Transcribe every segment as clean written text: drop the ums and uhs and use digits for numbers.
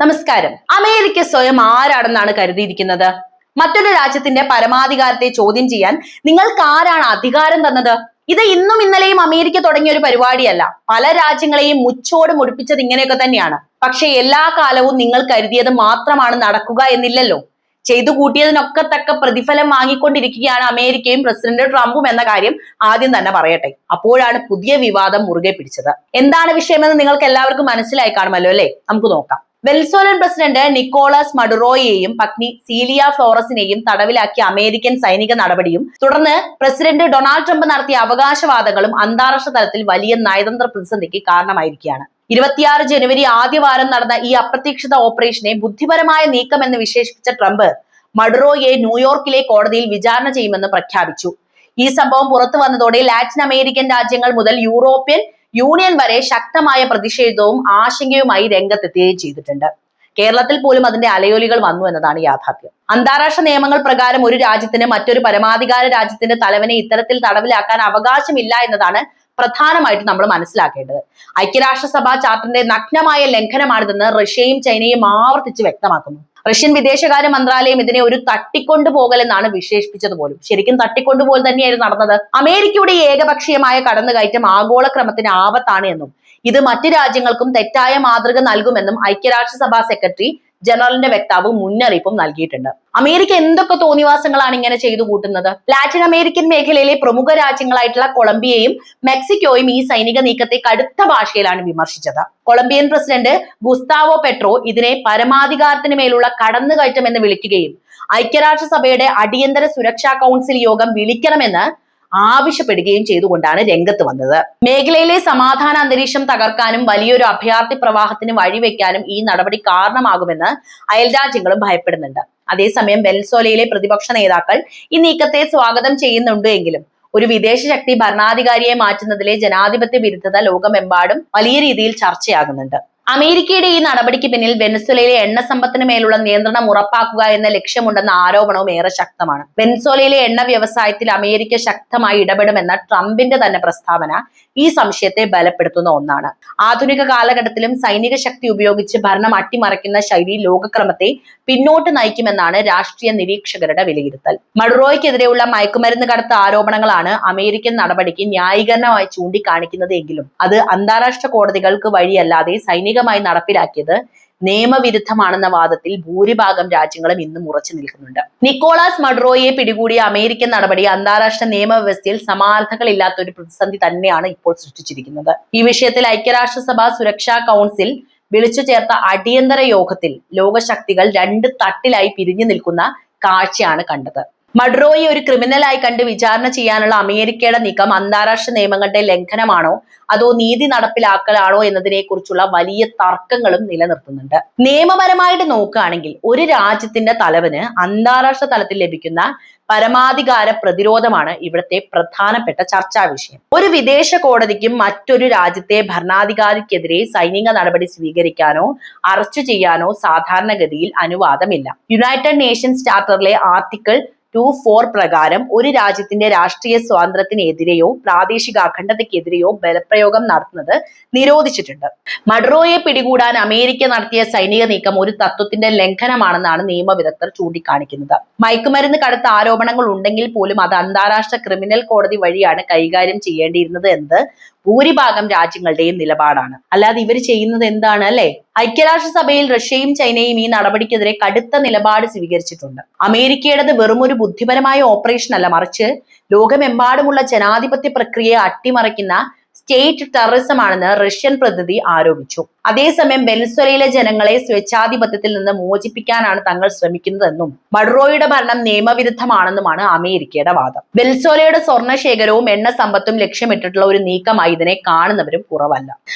നമസ്കാരം. അമേരിക്ക സ്വയം ആരാണെന്നാണ് കരുതിയിരിക്കുന്നത്? മറ്റൊരു രാജ്യത്തിന്റെ പരമാധികാരത്തെ ചോദ്യം ചെയ്യാൻ നിങ്ങൾക്ക് ആരാണ് അധികാരം തന്നത്? ഇത് ഇന്നും ഇന്നലെയും അമേരിക്ക തുടങ്ങിയ ഒരു പരിപാടിയല്ല. പല രാജ്യങ്ങളെയും മുച്ചോട് മുടിപ്പിച്ചത് ഇങ്ങനെയൊക്കെ തന്നെയാണ്. പക്ഷെ എല്ലാ കാലവും നിങ്ങൾ കരുതിയത് മാത്രമാണ് നടക്കുക എന്നില്ലല്ലോ. ചെയ്തു കൂട്ടിയതിനൊക്കെ തക്ക പ്രതിഫലം വാങ്ങിക്കൊണ്ടിരിക്കുകയാണ് അമേരിക്കയും പ്രസിഡന്റ് ട്രംപും എന്ന കാര്യം ആദ്യം തന്നെ പറയട്ടെ. അപ്പോഴാണ് പുതിയ വിവാദം മുറുകെ പിടിച്ചത്. എന്താണ് വിഷയമെന്ന് നിങ്ങൾക്ക് എല്ലാവർക്കും മനസ്സിലായി കാണുമല്ലോ അല്ലെ? നമുക്ക് നോക്കാം. വെനസ്വേലൻ പ്രസിഡന്റ് നിക്കോളാസ് മഡുറോയെയും പത്നി സീലിയ ഫ്ലോറസിനെയും തടവിലാക്കിയ അമേരിക്കൻ സൈനിക നടപടിയും തുടർന്ന് പ്രസിഡന്റ് ഡൊണാൾഡ് ട്രംപ് നടത്തിയ അവകാശവാദങ്ങളും അന്താരാഷ്ട്ര തലത്തിൽ വലിയ നയതന്ത്ര പ്രതിസന്ധിക്ക് കാരണമായിരിക്കുകയാണ്. 26 ജനുവരി ആദ്യവാരം നടന്ന ഈ അപ്രതീക്ഷിത ഓപ്പറേഷനെ ബുദ്ധിപരമായ നീക്കം എന്ന് വിശേഷിപ്പിച്ച ട്രംപ് മഡുറോയെ ന്യൂയോർക്കിലെ കോടതിയിൽ വിചാരണ ചെയ്യുമെന്ന് പ്രഖ്യാപിച്ചു. ഈ സംഭവം പുറത്തു വന്നതോടെ ലാറ്റിൻ അമേരിക്കൻ രാജ്യങ്ങൾ മുതൽ യൂറോപ്യൻ യൂണിയൻ വരെ ശക്തമായ പ്രതിഷേധവും ആശങ്കയുമായി രംഗത്തെത്തുകയും ചെയ്തിട്ടുണ്ട്. കേരളത്തിൽ പോലും അതിന്റെ അലയൊലികൾ വന്നു എന്നതാണ് യാഥാർത്ഥ്യം. അന്താരാഷ്ട്ര നിയമങ്ങൾ പ്രകാരം ഒരു രാജ്യത്തിന് മറ്റൊരു പരമാധികാര രാജ്യത്തിന്റെ തലവനെ ഇത്തരത്തിൽ തടവിലാക്കാൻ അവകാശമില്ല എന്നതാണ് പ്രധാനമായിട്ട് നമ്മൾ മനസ്സിലാക്കേണ്ടത്. ഐക്യരാഷ്ട്രസഭാ ചാർട്ടറിന്റെ നഗ്നമായ ലംഘനമാണിതെന്ന് റഷ്യയും ചൈനയും ആവർത്തിച്ച് വ്യക്തമാക്കുന്നു. റഷ്യൻ വിദേശകാര്യ മന്ത്രാലയം ഇതിനെ ഒരു തട്ടിക്കൊണ്ടുപോകൽ എന്നാണ് വിശേഷിപ്പിച്ചത് പോലും. ശരിക്കും തട്ടിക്കൊണ്ടുപോകൽ തന്നെയായിരുന്നു നടന്നത്. അമേരിക്കയുടെ ഏകപക്ഷീയമായ കടന്നുകയറ്റം ആഗോളക്രമത്തിന് ആപത്താണ് എന്നും ഇത് മറ്റു രാജ്യങ്ങൾക്കും തെറ്റായ മാതൃക നൽകുമെന്നും ഐക്യരാഷ്ട്രസഭാ സെക്രട്ടറി ജനറലിന്റെ വക്താവ് മുന്നറിയിപ്പും നൽകിയിട്ടുണ്ട്. അമേരിക്ക എന്തൊക്കെ തോന്നിവാസങ്ങളാണ് ഇങ്ങനെ ചെയ്തു കൂട്ടുന്നത്? ലാറ്റിൻ അമേരിക്കൻ മേഖലയിലെ പ്രമുഖ രാജ്യങ്ങളായിട്ടുള്ള കൊളംബിയയും മെക്സിക്കോയും ഈ സൈനിക നീക്കത്തെ കടുത്ത ഭാഷയിലാണ് വിമർശിച്ചത്. കൊളംബിയൻ പ്രസിഡന്റ് ഗുസ്താവോ പെട്രോ ഇതിനെ പരമാധികാരത്തിന് മേലുള്ള കടന്നുകയറ്റം എന്ന് വിളിക്കുകയും ഐക്യരാഷ്ട്രസഭയുടെ അടിയന്തര സുരക്ഷാ കൗൺസിൽ യോഗം വിളിക്കണമെന്ന് ആവശ്യപ്പെടുകയും ചെയ്തുകൊണ്ടാണ് രംഗത്ത് വന്നത്. മേഖലയിലെ സമാധാന അന്തരീക്ഷം തകർക്കാനും വലിയൊരു അഭയാർത്ഥി പ്രവാഹത്തിന് വഴിവെക്കാനും ഈ നടപടി കാരണമാകുമെന്ന് അയൽരാജ്യങ്ങളും ഭയപ്പെടുന്നുണ്ട്. അതേസമയം വെനസ്വേലയിലെ പ്രതിപക്ഷ നേതാക്കൾ ഈ നീക്കത്തെ സ്വാഗതം ചെയ്യുന്നുണ്ട് എങ്കിലും ഒരു വിദേശ ശക്തി ഭരണാധികാരിയെ മാറ്റുന്നതിലെ ജനാധിപത്യ വിരുദ്ധത ലോകമെമ്പാടും വലിയ രീതിയിൽ ചർച്ചയാകുന്നുണ്ട്. അമേരിക്കയുടെ ഈ നടപടിക്ക് പിന്നിൽ വെനസ്വേലയിലെ എണ്ണ സമ്പത്തിന് മേലുള്ള നിയന്ത്രണം ഉറപ്പാക്കുക എന്ന ലക്ഷ്യമുണ്ടെന്ന ആരോപണവും ഏറെ ശക്തമാണ്. വെനസ്വേലയിലെ എണ്ണ വ്യവസായത്തിൽ അമേരിക്ക ശക്തമായി ഇടപെടുമെന്ന ട്രംപിന്റെ തന്നെ പ്രസ്താവന ഈ സംശയത്തെ ബലപ്പെടുത്തുന്ന ഒന്നാണ്. ആധുനിക കാലഘട്ടത്തിലും സൈനിക ശക്തി ഉപയോഗിച്ച് ഭരണം അട്ടിമറിക്കുന്ന ശൈലി ലോകക്രമത്തെ പിന്നോട്ട് നയിക്കുമെന്നാണ് രാഷ്ട്രീയ നിരീക്ഷകരുടെ വിലയിരുത്തൽ. മഡുറോയ്ക്കെതിരെയുള്ള മയക്കുമരുന്ന് കടത്ത് ആരോപണങ്ങളാണ് അമേരിക്കൻ നടപടിക്ക് ന്യായീകരണമായി ചൂണ്ടിക്കാണിക്കുന്നത് എങ്കിലും അത് അന്താരാഷ്ട്ര കോടതികൾക്ക് വഴിയല്ലാതെ സൈനികമായി നടപ്പിലാക്കിയത് നിയമവിരുദ്ധമാണെന്ന വാദത്തിൽ ഭൂരിഭാഗം രാജ്യങ്ങളും ഇന്നും ഉറച്ചു നിൽക്കുന്നുണ്ട്. നിക്കോളാസ് മഡുറോയെ പിടികൂടിയ അമേരിക്കൻ നടപടി അന്താരാഷ്ട്ര നിയമവ്യവസ്ഥയിൽ സമാനതകളില്ലാത്ത ഒരു പ്രതിസന്ധി തന്നെയാണ് ഇപ്പോൾ സൃഷ്ടിച്ചിരിക്കുന്നത്. ഈ വിഷയത്തിൽ ഐക്യരാഷ്ട്രസഭ സുരക്ഷാ കൗൺസിൽ വിളിച്ചു ചേർത്ത അടിയന്തര യോഗത്തിൽ ലോകശക്തികൾ രണ്ട് തട്ടിലായി പിരിഞ്ഞു നിൽക്കുന്ന കാഴ്ചയാണ് കണ്ടത്. മഡുറോയെ ഒരു ക്രിമിനലായി കണ്ട് വിചാരണ ചെയ്യാനുള്ള അമേരിക്കയുടെ നീക്കം അന്താരാഷ്ട്ര നിയമങ്ങളുടെ ലംഘനമാണോ അതോ നീതി നടപ്പിലാക്കലാണോ എന്നതിനെ കുറിച്ചുള്ള വലിയ തർക്കങ്ങളും നിലനിർത്തുന്നുണ്ട്. നിയമപരമായിട്ട് നോക്കുകയാണെങ്കിൽ ഒരു രാജ്യത്തിന്റെ തലവന് അന്താരാഷ്ട്ര തലത്തിൽ ലഭിക്കുന്ന പരമാധികാര പ്രതിരോധമാണ് ഇവിടുത്തെ പ്രധാനപ്പെട്ട ചർച്ചാ വിഷയം. ഒരു വിദേശ കോടതിക്കും മറ്റൊരു രാജ്യത്തെ ഭരണാധികാരിക്കെതിരെ സൈനിക നടപടി സ്വീകരിക്കാനോ അറസ്റ്റ് ചെയ്യാനോ സാധാരണഗതിയിൽ അനുവാദമില്ല. യുണൈറ്റഡ് നേഷൻസ് ചാർട്ടറിലെ ആർട്ടിക്കിൾ 2.4 പ്രകാരം ഒരു രാജ്യത്തിന്റെ രാഷ്ട്രീയ സ്വാതന്ത്ര്യത്തിനെതിരെയോ പ്രാദേശിക അഖണ്ഡതയ്ക്കെതിരെയോ ബലപ്രയോഗം നടത്തുന്നത് നിരോധിച്ചിട്ടുണ്ട്. മഡുറോയെ പിടികൂടാൻ അമേരിക്ക നടത്തിയ സൈനിക നീക്കം ഒരു തത്വത്തിന്റെ ലംഘനമാണെന്നാണ് നിയമവിദഗ്ധർ ചൂണ്ടിക്കാണിക്കുന്നത്. മയക്കുമരുന്ന് കടത്ത് ആരോപണങ്ങൾ ഉണ്ടെങ്കിൽ പോലും അത് അന്താരാഷ്ട്ര ക്രിമിനൽ കോടതി വഴിയാണ് കൈകാര്യം ചെയ്യേണ്ടിയിരുന്നത് എന്ന് ഭൂരിഭാഗം രാജ്യങ്ങളുടെയും നിലപാടാണ്. അല്ലാതെ ഇവർ ചെയ്യുന്നത് എന്താണ് അല്ലെ? ഐക്യരാഷ്ട്രസഭയിൽ റഷ്യയും ചൈനയും ഈ നടപടിക്കെതിരെ കടുത്ത നിലപാട് സ്വീകരിച്ചിട്ടുണ്ട്. അമേരിക്കയുടേത് വെറുമൊരു ബുദ്ധിപരമായ ഓപ്പറേഷൻ അല്ല, മറിച്ച് ലോകമെമ്പാടുമുള്ള ജനാധിപത്യ പ്രക്രിയയെ അട്ടിമറിക്കുന്ന സ്റ്റേറ്റ് ടെററിസം ആണെന്ന് റഷ്യൻ പ്രതിനിധി ആരോപിച്ചു. അതേസമയം വെനസ്വേലയിലെ ജനങ്ങളെ സ്വേച്ഛാധിപത്യത്തിൽ നിന്ന് മോചിപ്പിക്കാനാണ് തങ്ങൾ ശ്രമിക്കുന്നതെന്നും മഡുറോയുടെ ഭരണം നിയമവിരുദ്ധമാണെന്നുമാണ് അമേരിക്കയുടെ വാദം. വെനസ്വേലയുടെ സ്വർണ്ണശേഖരവും എണ്ണ സമ്പത്തും ലക്ഷ്യമിട്ടിട്ടുള്ള ഒരു നീക്കമായി ഇതിനെ കാണുന്നവരും കുറവല്ല.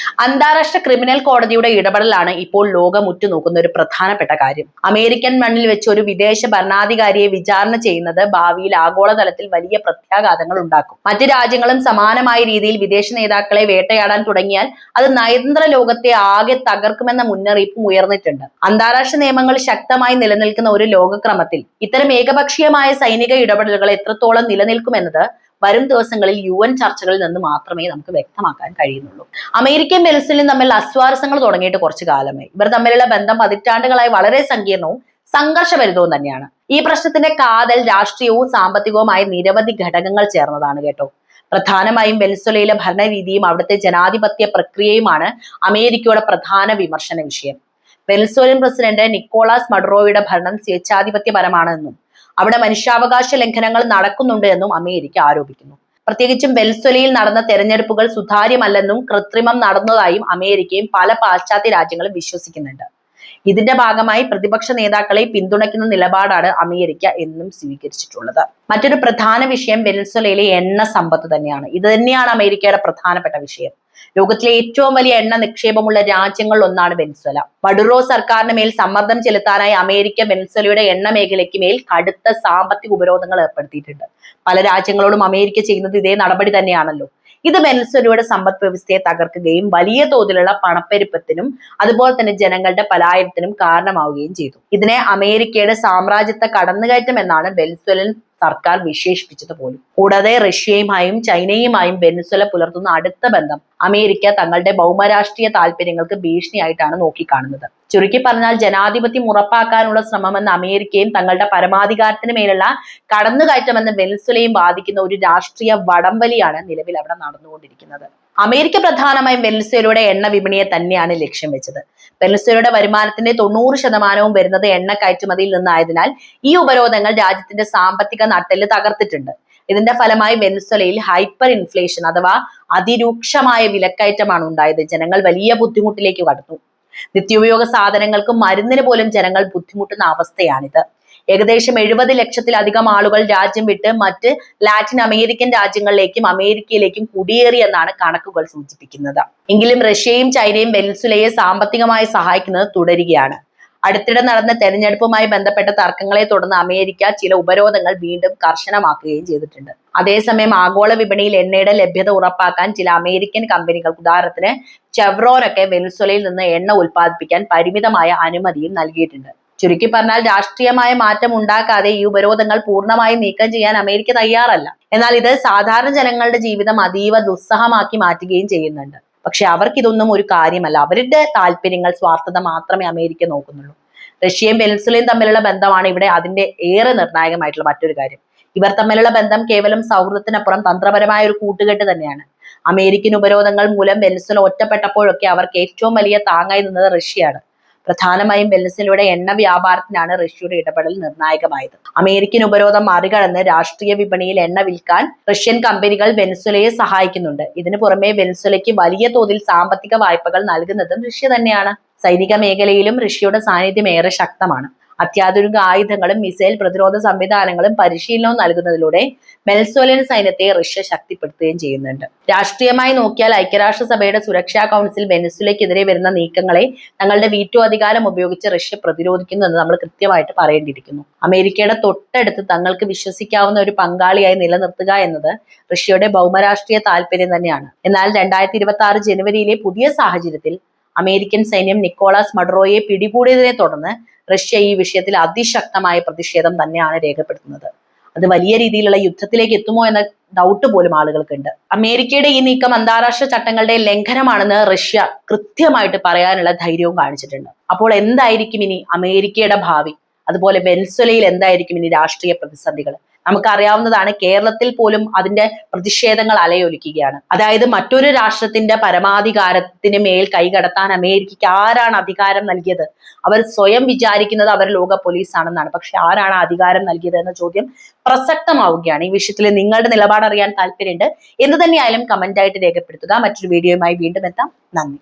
അന്താരാഷ്ട്ര ക്രിമിനൽ കോടതിയുടെ ഇടപെടലാണ് ഇപ്പോൾ ലോകം ഉറ്റുനോക്കുന്ന ഒരു പ്രധാനപ്പെട്ട കാര്യം. അമേരിക്കൻ മണ്ണിൽ വെച്ച് ഒരു വിദേശ ഭരണാധികാരിയെ വിചാരണ ചെയ്യുന്നത് ഭാവിയിൽ ആഗോളതലത്തിൽ വലിയ പ്രത്യാഘാതങ്ങൾ ഉണ്ടാക്കും. മറ്റു രാജ്യങ്ങളും സമാനമായ രീതിയിൽ വിദേശ നേതാക്കളെ വേട്ടയാടാൻ തുടങ്ങിയാൽ അത് നയതന്ത്ര ലോകത്തെ ആകെ തകർക്കുമെന്ന മുന്നറിയിപ്പും ഉയർന്നിട്ടുണ്ട്. അന്താരാഷ്ട്ര നിയമങ്ങൾ ശക്തമായി നിലനിൽക്കുന്ന ഒരു ലോകക്രമത്തിൽ ഇത്തരം ഏകപക്ഷീയമായ സൈനിക ഇടപെടലുകൾ എത്രത്തോളം നിലനിൽക്കുമെന്നത് വരും ദിവസങ്ങളിൽ UN ചർച്ചകളിൽ നിന്ന് മാത്രമേ നമുക്ക് വ്യക്തമാക്കാൻ കഴിയുന്നുള്ളൂ. അമേരിക്കയും വെനസ്വേലയും തമ്മിൽ അസ്വാരസ്യങ്ങൾ തുടങ്ങിയിട്ട് കുറച്ചു കാലമായി. ഇവർ തമ്മിലുള്ള ബന്ധം പതിറ്റാണ്ടുകളായി വളരെ സങ്കീർണവും സംഘർഷഭരിതവും തന്നെയാണ്. ഈ പ്രശ്നത്തിന്റെ കാതൽ രാഷ്ട്രീയവും സാമ്പത്തികവുമായ നിരവധി ഘടകങ്ങൾ ചേർന്നതാണ് കേട്ടോ. പ്രധാനമായും വെനസ്വേലയിലെ ഭരണരീതിയും അവിടുത്തെ ജനാധിപത്യ പ്രക്രിയയുമാണ് അമേരിക്കയുടെ പ്രധാന വിമർശന വിഷയം. വെനസ്വേലൻ പ്രസിഡന്റ് നിക്കോളാസ് മഡുറോയുടെ ഭരണം സ്വേച്ഛാധിപത്യപരമാണെന്നും അവിടെ മനുഷ്യാവകാശ ലംഘനങ്ങൾ നടക്കുന്നുണ്ട് എന്നും അമേരിക്ക ആരോപിക്കുന്നു. പ്രത്യേകിച്ചും വെനസ്വേലയിൽ നടന്ന തെരഞ്ഞെടുപ്പുകൾ സുതാര്യമല്ലെന്നും കൃത്രിമം നടന്നതായും അമേരിക്കയും പല പാശ്ചാത്യ രാജ്യങ്ങളും വിശ്വസിക്കുന്നുണ്ട്. ഇതിന്റെ ഭാഗമായി പ്രതിപക്ഷ നേതാക്കളെ പിന്തുണയ്ക്കുന്ന നിലപാടാണ് അമേരിക്ക എന്നും സ്വീകരിച്ചിട്ടുള്ളത്. മറ്റൊരു പ്രധാന വിഷയം വെനസ്വേലയിലെ എണ്ണ സമ്പത്ത് തന്നെയാണ്. ഇത് തന്നെയാണ് അമേരിക്കയുടെ പ്രധാനപ്പെട്ട വിഷയം. ലോകത്തിലെ ഏറ്റവും വലിയ എണ്ണ നിക്ഷേപമുള്ള രാജ്യങ്ങളിൽ ഒന്നാണ് വെനസ്വേല. മഡുറോ സർക്കാരിന് മേൽ സമ്മർദ്ദം ചെലുത്താനായി അമേരിക്ക വെനസ്വേലയുടെ എണ്ണ മേഖലയ്ക്ക് മേൽ കടുത്ത സാമ്പത്തിക ഉപരോധങ്ങൾ ഏർപ്പെടുത്തിയിട്ടുണ്ട്. പല രാജ്യങ്ങളോടും അമേരിക്ക ചെയ്യുന്നത് ഇതേ നടപടി തന്നെയാണല്ലോ. ഇത് വെനസ്വേലയുടെ സമ്പദ് വ്യവസ്ഥയെ തകർക്കുകയും വലിയ തോതിലുള്ള പണപ്പെരുപ്പത്തിനും അതുപോലെ തന്നെ ജനങ്ങളുടെ പലായനത്തിനും കാരണമാവുകയും ചെയ്തു. ഇതിനെ അമേരിക്കയുടെ സാമ്രാജ്യത്വ കടന്നുകയറ്റം എന്നാണ് വെനസ്വേലൻ സർക്കാർ വിശേഷിപ്പിച്ചത് പോലും. കൂടാതെ റഷ്യയുമായും ചൈനയുമായും വെനസ്വേല പുലർത്തുന്ന അടുത്ത ബന്ധം അമേരിക്ക തങ്ങളുടെ ഭൗമരാഷ്ട്രീയ താല്പര്യങ്ങൾക്ക് ഭീഷണിയായിട്ടാണ് നോക്കിക്കാണുന്നത്. ചുരുക്കി പറഞ്ഞാൽ ജനാധിപത്യം ഉറപ്പാക്കാനുള്ള ശ്രമമെന്ന് അമേരിക്കയും തങ്ങളുടെ പരമാധികാരത്തിന് മേലുള്ള കടന്നുകയറ്റമെന്ന് വെനസ്വേലയും വാദിക്കുന്ന ഒരു രാഷ്ട്രീയ വടംവലിയാണ് നിലവിൽ അവിടെ നടന്നുകൊണ്ടിരിക്കുന്നത്. അമേരിക്ക പ്രധാനമായും വെനസ്വേലയുടെ എണ്ണ വിപണിയെ തന്നെയാണ് ലക്ഷ്യം വെച്ചത്. വെനസ്വേലയുടെ വരുമാനത്തിന്റെ 90% വരുന്നത് എണ്ണ കയറ്റുമതിയിൽ നിന്നായതിനാൽ ഈ ഉപരോധങ്ങൾ രാജ്യത്തിന്റെ സാമ്പത്തിക നട്ടെല്ല് തകർത്തിട്ടുണ്ട്. ഇതിന്റെ ഫലമായി വെനസ്വേലയിൽ ഹൈപ്പർ ഇൻഫ്ലേഷൻ അഥവാ അതിരൂക്ഷമായ വിലക്കയറ്റമാണ് ഉണ്ടായത്. ജനങ്ങൾ വലിയ ബുദ്ധിമുട്ടിലേക്ക് കടന്നു. നിത്യോപയോഗ സാധനങ്ങൾക്കും മരുന്നിന് പോലും ജനങ്ങൾ ബുദ്ധിമുട്ടുന്ന അവസ്ഥയാണിത്. ഏകദേശം 70 ലക്ഷത്തിലധികം ആളുകൾ രാജ്യം വിട്ട് മറ്റ് ലാറ്റിൻ അമേരിക്കൻ രാജ്യങ്ങളിലേക്കും അമേരിക്കയിലേക്കും കുടിയേറിയെന്നാണ് കണക്കുകൾ സൂചിപ്പിക്കുന്നത്. എങ്കിലും റഷ്യയും ചൈനയും വെനസ്വേലയെ സാമ്പത്തികമായി സഹായിക്കുന്നത് തുടരുകയാണ്. അടുത്തിടെ നടന്ന തെരഞ്ഞെടുപ്പുമായി ബന്ധപ്പെട്ട തർക്കങ്ങളെ തുടർന്ന് അമേരിക്ക ചില ഉപരോധങ്ങൾ വീണ്ടും കർശനമാക്കുകയും ചെയ്തിട്ടുണ്ട്. അതേസമയം ആഗോള വിപണിയിൽ എണ്ണയുടെ ലഭ്യത ഉറപ്പാക്കാൻ ചില അമേരിക്കൻ കമ്പനികൾ, ഉദാഹരണത്തിന് ചെവ്രോനൊക്കെ വെനസ്വേലയിൽ നിന്ന് എണ്ണ ഉൽപ്പാദിപ്പിക്കാൻ പരിമിതമായ അനുമതിയും നൽകിയിട്ടുണ്ട്. ചുരുക്കി പറഞ്ഞാൽ രാഷ്ട്രീയമായ മാറ്റം ഉണ്ടാക്കാതെ ഈ ഉപരോധങ്ങൾ പൂർണ്ണമായി നീക്കം ചെയ്യാൻ അമേരിക്ക തയ്യാറല്ല. എന്നാൽ ഇത് സാധാരണ ജനങ്ങളുടെ ജീവിതം അതീവ ദുസ്സഹമാക്കി മാറ്റുകയും ചെയ്യുന്നുണ്ട്. പക്ഷെ അവർക്കിതൊന്നും ഒരു കാര്യമല്ല. അവരുടെ താല്പര്യങ്ങൾ, സ്വാർത്ഥത മാത്രമേ അമേരിക്ക നോക്കുന്നുള്ളൂ. റഷ്യയും വെനസ്വേലയും തമ്മിലുള്ള ബന്ധമാണ് ഇവിടെ അതിന്റെ ഏറെ നിർണായകമായിട്ടുള്ള മറ്റൊരു കാര്യം. ഇവർ തമ്മിലുള്ള ബന്ധം കേവലം സൗഹൃദത്തിനപ്പുറം തന്ത്രപരമായ ഒരു കൂട്ടുകെട്ട് തന്നെയാണ്. അമേരിക്കൻ ഉപരോധങ്ങൾ മൂലം വെനസ്വേല ഒറ്റപ്പെട്ടപ്പോഴൊക്കെ അവർക്ക് ഏറ്റവും വലിയ താങ്ങായി നിന്നത് റഷ്യയാണ്. പ്രധാനമായും വെനസ്വേലയുടെ എണ്ണ വ്യാപാരത്തിനാണ് റഷ്യയുടെ ഇടപെടൽ നിർണായകമായത്. അമേരിക്കൻ ഉപരോധം മറികടന്ന് രാഷ്ട്രീയ വിപണിയിൽ എണ്ണ വിൽക്കാൻ റഷ്യൻ കമ്പനികൾ വെനസ്വേലയെ സഹായിക്കുന്നുണ്ട്. ഇതിനു പുറമെ വെനസ്വേലയ്ക്ക് വലിയ തോതിൽ സാമ്പത്തിക വായ്പകൾ നൽകുന്നതും റഷ്യ തന്നെയാണ്. സൈനിക മേഖലയിലും റഷ്യയുടെ സാന്നിധ്യം ഏറെ ശക്തമാണ്. അത്യാധുനിക ആയുധങ്ങളും മിസൈൽ പ്രതിരോധ സംവിധാനങ്ങളും പരിശീലനവും നൽകുന്നതിലൂടെ വെനസ്വേലൻ സൈന്യത്തെ റഷ്യ ശക്തിപ്പെടുത്തുകയും ചെയ്യുന്നുണ്ട്. രാഷ്ട്രീയമായി നോക്കിയാൽ ഐക്യരാഷ്ട്രസഭയുടെ സുരക്ഷാ കൗൺസിൽ വെനസ്വേലയ്ക്കെതിരെ വരുന്ന നീക്കങ്ങളെ തങ്ങളുടെ വീറ്റോ അധികാരം ഉപയോഗിച്ച് റഷ്യ പ്രതിരോധിക്കുന്നു എന്ന് നമ്മൾ കൃത്യമായിട്ട് പറയേണ്ടിയിരിക്കുന്നു. അമേരിക്കയുടെ തൊട്ടടുത്ത് തങ്ങൾക്ക് വിശ്വസിക്കാവുന്ന ഒരു പങ്കാളിയായി നിലനിർത്തുക എന്നത് റഷ്യയുടെ ഭൗമരാഷ്ട്രീയ താല്പര്യം തന്നെയാണ്. എന്നാൽ 2026 ജനുവരിയിലെ പുതിയ സാഹചര്യത്തിൽ അമേരിക്കൻ സൈന്യം നിക്കോളാസ് മഡുറോയെ പിടികൂടിയതിനെ തുടർന്ന് റഷ്യ ഈ വിഷയത്തിൽ അതിശക്തമായ പ്രതിഷേധം തന്നെയാണ് രേഖപ്പെടുത്തുന്നത്. അത് വലിയ രീതിയിലുള്ള യുദ്ധത്തിലേക്ക് എത്തുമോ എന്ന ഡൗട്ട് പോലും ആളുകൾക്കുണ്ട്. അമേരിക്കയുടെ ഈ നീക്കം അന്താരാഷ്ട്ര ചട്ടങ്ങളുടെ ലംഘനമാണെന്ന് റഷ്യ കൃത്യമായിട്ട് പറയാനുള്ള ധൈര്യവും കാണിച്ചിട്ടുണ്ട്. അപ്പോൾ എന്തായിരിക്കും ഇനി അമേരിക്കയുടെ ഭാവി? അതുപോലെ വെനസ്വേലയിൽ എന്തായിരിക്കും ഇനി രാഷ്ട്രീയ പ്രതിസന്ധികൾ? നമുക്കറിയാവുന്നതാണ്, കേരളത്തിൽ പോലും അതിന്റെ പ്രതിഷേധങ്ങൾ അലയൊലിക്കുകയാണ്. അതായത് മറ്റൊരു രാഷ്ട്രത്തിന്റെ പരമാധികാരത്തിന് മേൽ കൈകടത്താൻ അമേരിക്കയ്ക്ക് ആരാണ് അധികാരം നൽകിയത്? അവർ സ്വയം വിചാരിക്കുന്നത് അവർ ലോക പോലീസ് ആണെന്നാണ്. പക്ഷെ ആരാണ് അധികാരം നൽകിയത് എന്ന ചോദ്യം പ്രസക്തമാവുകയാണ്. ഈ വിഷയത്തിൽ നിങ്ങളുടെ നിലപാട് അറിയാൻ താല്പര്യമുണ്ട്. എന്ത് തന്നെയായാലും കമന്റ് ആയിട്ട് രേഖപ്പെടുത്തുക. മറ്റൊരു വീഡിയോയുമായി വീണ്ടും എത്താം. നന്ദി.